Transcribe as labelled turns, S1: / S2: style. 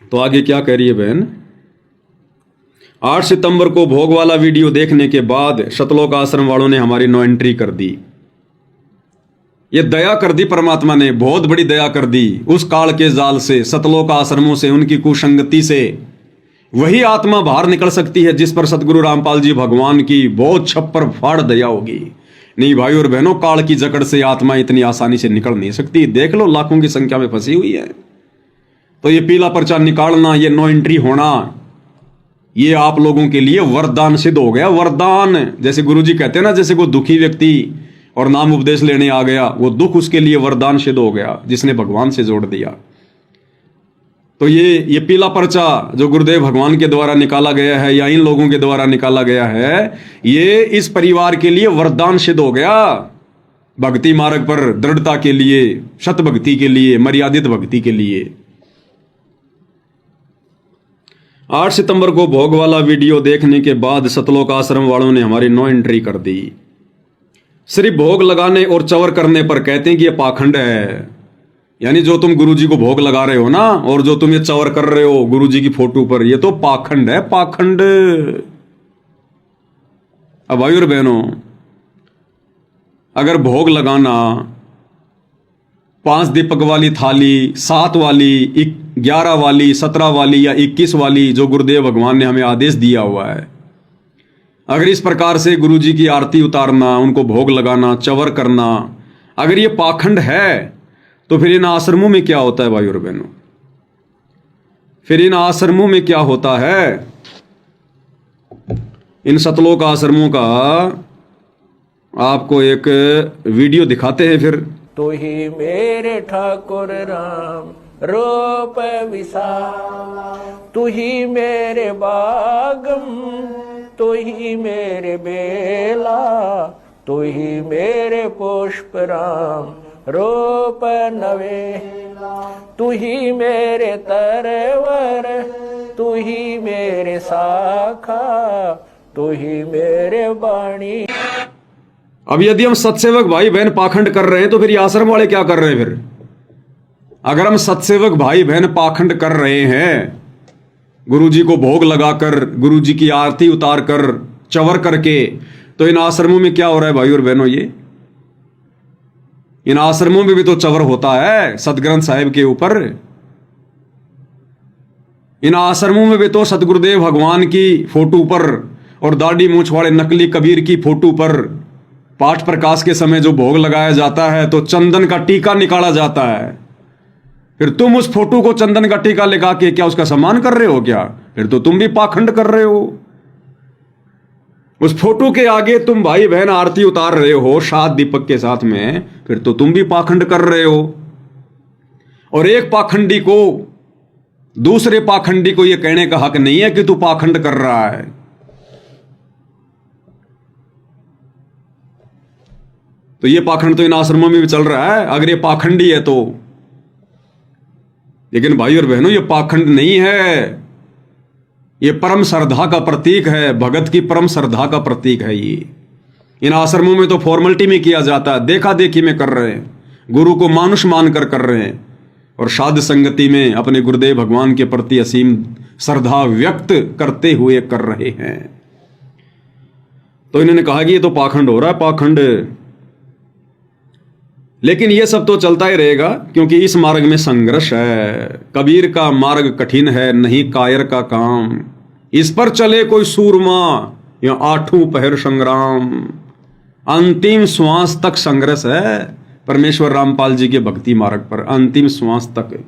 S1: तो आगे क्या कह रही है बहन। 8 सितंबर को भोग वाला वीडियो देखने के बाद सतलोक आश्रम वालों ने हमारी नो एंट्री कर दी। ये दया कर दी परमात्मा ने, बहुत बड़ी दया कर दी। उस काल के जाल से, सतलोक आश्रमों से, उनकी कुसंगति से वही आत्मा बाहर निकल सकती है जिस पर सतगुरु रामपाल जी भगवान की बहुत छप्पर फाड़ दया होगी। नहीं भाई और बहनों, काल की जकड़ से आत्मा इतनी आसानी से निकल नहीं सकती। देख लो, लाखों की संख्या में फंसी हुई है। तो ये पीला पर्चा निकालना, ये नो एंट्री होना, ये आप लोगों के लिए वरदान सिद्ध हो गया। वरदान, जैसे गुरुजी कहते हैं ना, जैसे कोई दुखी व्यक्ति और नाम उपदेश लेने आ गया, वो दुख उसके लिए वरदान सिद्ध हो गया जिसने भगवान से जोड़ दिया। तो ये पीला पर्चा जो गुरुदेव भगवान के द्वारा निकाला गया है या इन लोगों के द्वारा निकाला गया है, ये इस परिवार के लिए वरदान सिद्ध हो गया। भक्ति मार्ग पर दृढ़ता के लिए, शत भक्ति के लिए, मर्यादित भक्ति के लिए। 8 सितंबर को भोग वाला वीडियो देखने के बाद सतलोक आश्रम वालों ने हमारी नो एंट्री कर दी। सिर्फ भोग लगाने और चवर करने पर कहते हैं कि ये पाखंड है। यानी जो तुम गुरुजी को भोग लगा रहे हो ना, और जो तुम ये चवर कर रहे हो गुरुजी की फोटो पर, ये तो पाखंड है, पाखंड। अब भाई और बहनों, अगर भोग लगाना 5 दीपक वाली थाली, 7 वाली, 11 वाली, 17 वाली या 21 वाली जो गुरुदेव भगवान ने हमें आदेश दिया हुआ है, अगर इस प्रकार से गुरुजी की आरती उतारना, उनको भोग लगाना, चवर करना, अगर ये पाखंड है, तो फिर इन आश्रमों में क्या होता है भाई और बहनों? फिर इन आश्रमों में क्या होता है? इन सतलोक आश्रमों का आपको एक वीडियो दिखाते हैं। फिर
S2: तू ही मेरे ठाकुर राम रूप विशाल, तू ही मेरे बागम, तू ही मेरे बेला, तू ही मेरे पुष्प राम रूप नवे, तू ही मेरे तरवर, तू ही मेरे शाखा, तू ही मेरे वाणी।
S1: अब यदि हम सत्सेवक भाई बहन पाखंड कर रहे हैं, तो फिर ये आश्रम वाले क्या कर रहे हैं? फिर अगर हम सत्सेवक भाई बहन पाखंड कर रहे हैं, गुरुजी को भोग लगाकर, गुरुजी की आरती उतार कर, चवर करके, तो इन आश्रमों में क्या हो रहा है भाई और बहनों? ये इन आश्रमों में भी तो चवर होता है सतग्रंथ साहिब के ऊपर। इन आश्रमों में भी तो सतगुरुदेव भगवान की फोटो पर और दाढ़ी मूंछ वाले नकली कबीर की फोटो पर पाठ प्रकाश के समय जो भोग लगाया जाता है, तो चंदन का टीका निकाला जाता है। फिर तुम उस फोटो को चंदन का टीका लगा के क्या उसका सम्मान कर रहे हो क्या? फिर तो तुम भी पाखंड कर रहे हो। उस फोटो के आगे तुम भाई बहन आरती उतार रहे हो 7 दीपक के साथ में, फिर तो तुम भी पाखंड कर रहे हो। और एक पाखंडी को दूसरे पाखंडी को यह कहने का हक नहीं है कि तू पाखंड कर रहा है। तो ये पाखंड तो इन आश्रमों में भी चल रहा है, अगर ये पाखंडी है तो। लेकिन भाई और बहनों, ये पाखंड नहीं है, ये परम श्रद्धा का प्रतीक है, भगत की परम श्रद्धा का प्रतीक है ये। इन आश्रमों में तो फॉर्मेलिटी में किया जाता है, देखा देखी में कर रहे हैं, गुरु को मानुष मानकर कर रहे हैं, और साध संगति में अपने गुरुदेव भगवान के प्रति असीम श्रद्धा व्यक्त करते हुए कर रहे हैं। तो इन्होंने कहा कि ये तो पाखंड हो रहा है, पाखंड। लेकिन ये सब तो चलता ही रहेगा, क्योंकि इस मार्ग में संघर्ष है। कबीर का मार्ग कठिन है, नहीं कायर का काम, इस पर चले कोई सूरमा या 8 पहर संग्राम। अंतिम श्वास तक संघर्ष है परमेश्वर रामपाल जी के भक्ति मार्ग पर, अंतिम श्वास तक।